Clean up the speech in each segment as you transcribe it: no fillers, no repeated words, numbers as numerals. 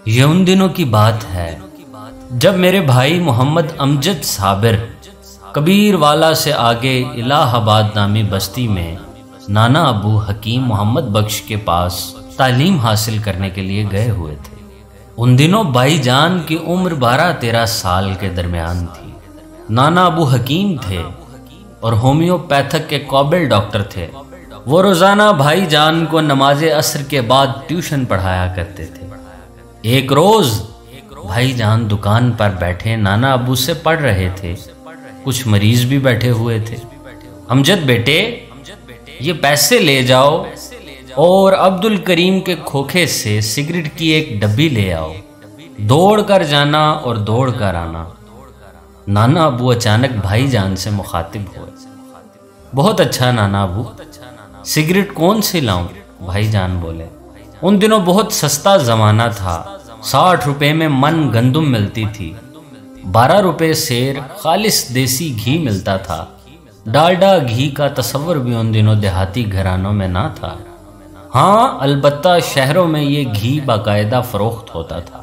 یہ ان دنوں کی بات ہے جب میرے بھائی محمد امجد صابر کبیر والا سے آگے الہ آباد نامی بستی میں نانا ابو حکیم محمد بخش کے پاس تعلیم حاصل کرنے کے لیے گئے ہوئے تھے۔ ان دنوں بھائی جان کی عمر 12-13 سال کے درمیان تھی۔ نانا ابو حکیم تھے اور ہومیوپیتھک کے قابل ڈاکٹر تھے۔ وہ روزانہ بھائی جان کو نماز عصر کے بعد ٹیوشن پڑھایا کرتے تھے۔ ایک روز بھائی جان دکان پر بیٹھے نانا ابو سے پڑھ رہے تھے۔ کچھ مریض بھی بیٹھے ہوئے تھے۔ امجد بیٹے، یہ پیسے لے جاؤ اور عبد الکریم کے کھوکھے سے سگریٹ کی ایک ڈبی لے آؤ۔ دوڑ کر جانا اور دوڑ کر آنا۔ نانا ابو اچانک بھائی جان سے مخاطب ہوئے۔ بہت اچھا نانا ابو، سگریٹ کون سی لاؤں؟ بھائی جان بولے۔ ان دنوں بہت سستا زمانہ تھا۔ 60 روپے میں من گندم ملتی تھی، 12 روپے سیر خالص دیسی گھی ملتا تھا۔ ڈالڈا گھی کا تصور بھی ان دنوں دیہاتی گھرانوں میں نہ تھا۔ ہاں البتہ شہروں میں یہ گھی باقاعدہ فروخت ہوتا تھا۔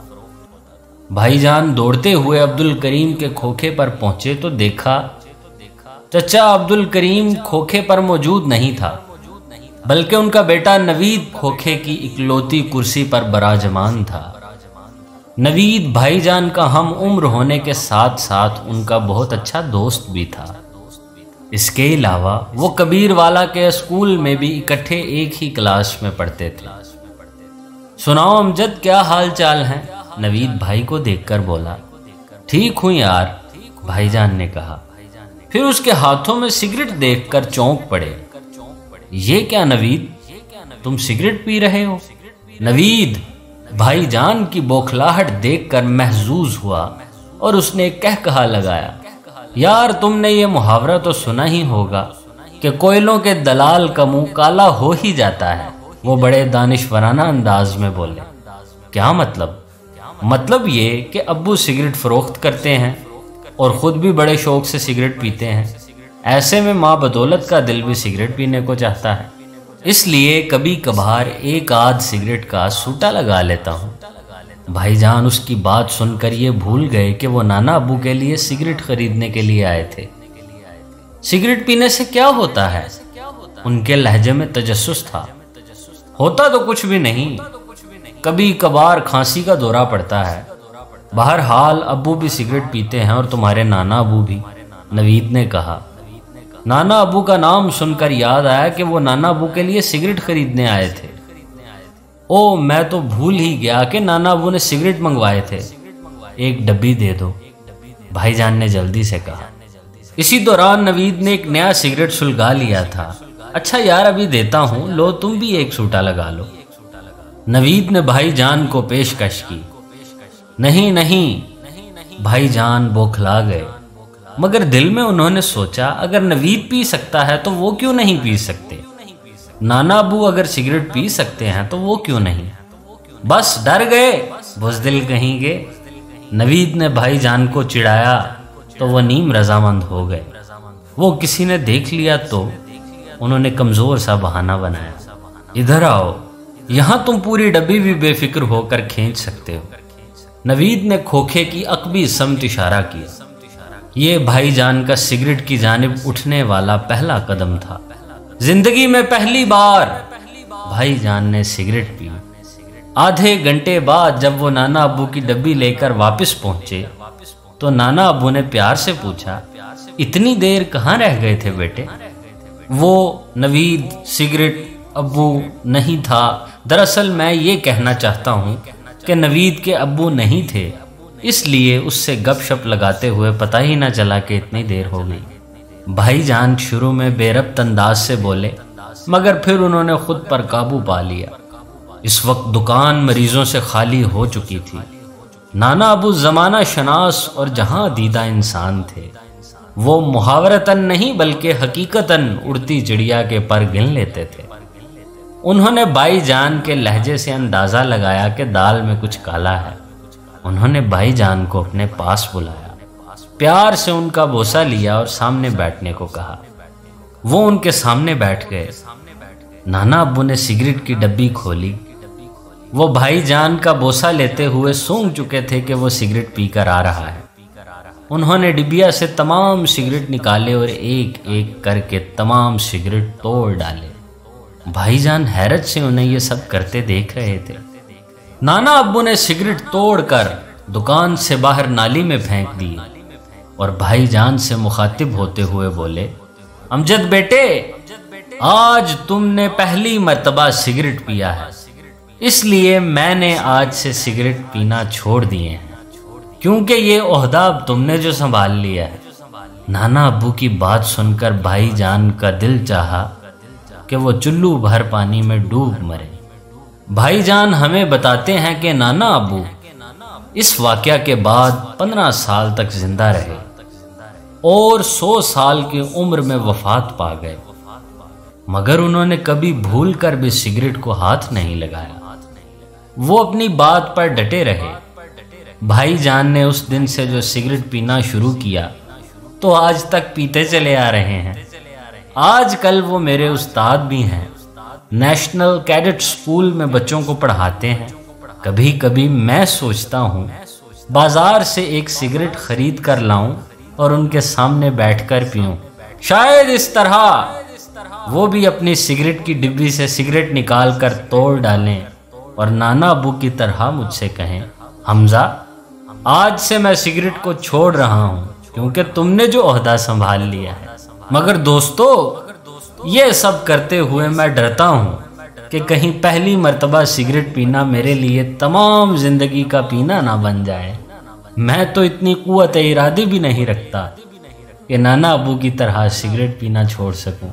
بھائی جان دوڑتے ہوئے عبد الکریم کے کھوکھے پر پہنچے تو دیکھا چچا عبد الکریم کھوکھے پر موجود نہیں تھا، بلکہ ان کا بیٹا نوید کھوکھے کی اکلوتی کرسی پر براجمان تھا۔ نوید بھائی جان کا ہم عمر ہونے کے ساتھ ساتھ ان کا بہت اچھا دوست بھی تھا۔ اس کے علاوہ وہ کبیر والا کے اسکول میں بھی اکٹھے ایک ہی کلاس میں پڑھتے تھے۔ سناؤ امجد، کیا حال چال ہیں؟ نوید بھائی کو دیکھ کر بولا۔ ٹھیک ہوں یار، بھائی جان نے کہا۔ پھر اس کے ہاتھوں میں سگریٹ دیکھ کر چونک پڑے۔ یہ کیا نوید، تم سگریٹ پی رہے ہو؟ نوید بھائی جان کی بوکھلاہٹ دیکھ کر محظوظ ہوا اور اس نے کہا لگایا، یار تم نے یہ محاورہ تو سنا ہی ہوگا کہ کوئلوں کے دلال کا منہ کالا ہو ہی جاتا ہے۔ وہ بڑے دانشورانہ انداز میں بولے۔ کیا مطلب؟ مطلب یہ کہ ابو سگریٹ فروخت کرتے ہیں اور خود بھی بڑے شوق سے سگریٹ پیتے ہیں۔ ایسے میں ماں بدولت کا دل بھی سگریٹ پینے کو چاہتا ہے، اس لیے کبھی کبھار ایک آدھ سگریٹ کا سوٹا لگا لیتا ہوں۔ بھائی جان اس کی بات سن کر یہ بھول گئے کہ وہ نانا ابو کے لیے سگریٹ خریدنے کے لیے آئے تھے۔ سگریٹ پینے سے کیا ہوتا ہے؟ ان کے لہجے میں تجسس تھا۔ ہوتا تو کچھ بھی نہیں، کبھی کبھار کھانسی کا دورہ پڑتا ہے۔ بہرحال ابو بھی سگریٹ پیتے ہیں اور تمہارے نانا ابو بھی، نوید نے کہا۔ نانا ابو کا نام سن کر یاد آیا کہ وہ نانا ابو کے لیے سگریٹ خریدنے آئے تھے۔ او میں تو بھول ہی گیا کہ نانا ابو نے سگریٹ منگوائے تھے۔ ایک ڈبی دے دو، بھائی جان نے جلدی سے کہا۔ اسی دوران نوید نے ایک نیا سگریٹ سلگا لیا تھا۔ اچھا یار ابھی دیتا ہوں، لو تم بھی ایک سوٹا لگا لو۔ نوید نے بھائی جان کو پیشکش کی۔ نہیں نہیں، بھائی جان بوکھلا گئے، مگر دل میں انہوں نے سوچا اگر نوید پی سکتا ہے تو وہ کیوں نہیں پی سکتے؟ نانا ابو اگر سگریٹ پی سکتے ہیں تو وہ کیوں نہیں؟ بس ڈر گئے بزدل کہیں گے۔ نوید نے بھائی جان کو چڑھایا تو وہ نیم رضامند ہو گئے۔ وہ کسی نے دیکھ لیا تو انہوں نے کمزور سا بہانہ بنایا، ادھر آؤ، یہاں تم پوری ڈبی بھی بے فکر ہو کر کھینچ سکتے ہو۔ نوید نے کھوکھے کی عقبی سمت اشارہ کیا۔ یہ بھائی جان کا سگریٹ کی جانب اٹھنے والا پہلا قدم تھا۔ زندگی میں پہلی بار بھائی جان نے سگریٹ پی۔ آدھے گھنٹے بعد جب وہ نانا ابو کی ڈبی لے کر واپس پہنچے تو نانا ابو نے پیار سے پوچھا، اتنی دیر کہاں رہ گئے تھے بیٹے؟ وہ نوید سگریٹ ابو نہیں تھا، دراصل میں یہ کہنا چاہتا ہوں کہ نوید کے ابو نہیں تھے، اس لیے اس سے گپ شپ لگاتے ہوئے پتہ ہی نہ چلا کہ اتنی دیر ہو گئی۔ بھائی جان شروع میں بے ربط انداز سے بولے، مگر پھر انہوں نے خود پر قابو پا لیا۔ اس وقت دکان مریضوں سے خالی ہو چکی تھی۔ نانا ابو زمانہ شناس اور جہاں دیدہ انسان تھے۔ وہ محاورتاً نہیں بلکہ حقیقتاً اڑتی چڑیا کے پر گن لیتے تھے۔ انہوں نے بھائی جان کے لہجے سے اندازہ لگایا کہ دال میں کچھ کالا ہے۔ انہوں نے بھائی جان کو اپنے پاس بلایا، پیار سے ان کا بوسہ لیا اور سامنے بیٹھنے کو کہا۔ وہ ان کے سامنے بیٹھ گئے۔ نانا ابو نے سگریٹ کی ڈبی کھولی، وہ بھائی جان کا بوسہ لیتے ہوئے سونگ چکے تھے کہ وہ سگریٹ پی کر آ رہا ہے۔ انہوں نے ڈبیا سے تمام سگریٹ نکالے اور ایک ایک کر کے تمام سگریٹ توڑ ڈالے۔ بھائی جان حیرت سے انہیں یہ سب کرتے دیکھ رہے تھے۔ نانا ابو نے سگریٹ توڑ کر دکان سے باہر نالی میں پھینک دی اور بھائی جان سے مخاطب ہوتے ہوئے بولے، امجد بیٹے، آج تم نے پہلی مرتبہ سگریٹ پیا ہے، اس لیے میں نے آج سے سگریٹ پینا چھوڑ دیے ہیں، کیونکہ یہ عہدہ اب تم نے جو سنبھال لیا ہے۔ نانا ابو کی بات سن کر بھائی جان کا دل چاہا کہ وہ چلو بھر پانی میں ڈوب مرے۔ بھائی جان ہمیں بتاتے ہیں کہ نانا ابو اس واقعہ کے بعد 15 سال تک زندہ رہے اور 100 سال کی عمر میں وفات پا گئے، مگر انہوں نے کبھی بھول کر بھی سگریٹ کو ہاتھ نہیں لگایا۔ وہ اپنی بات پر ڈٹے رہے۔ بھائی جان نے اس دن سے جو سگریٹ پینا شروع کیا تو آج تک پیتے چلے آ رہے ہیں۔ آج کل وہ میرے استاد بھی ہیں، نیشنل کیڈٹ سکول میں بچوں کو پڑھاتے ہیں۔ کبھی کبھی میں سوچتا ہوں بازار سے ایک سگریٹ خرید کر لاؤں اور ان کے سامنے بیٹھ کر پیوں، شاید اس طرح وہ بھی اپنی سگریٹ کی ڈبی سے سگریٹ نکال کر توڑ ڈالیں اور نانا ابو کی طرح مجھ سے کہیں، حمزہ آج سے میں سگریٹ کو چھوڑ رہا ہوں کیونکہ تم نے جو عہدہ سنبھال لیا ہے۔ مگر دوستو، یہ سب کرتے ہوئے میں ڈرتا ہوں کہ کہیں پہلی مرتبہ سگریٹ پینا میرے لیے تمام زندگی کا پینا نہ بن جائے۔ میں تو اتنی قوت ارادی بھی نہیں رکھتا کہ نانا ابو کی طرح سگریٹ پینا چھوڑ سکوں۔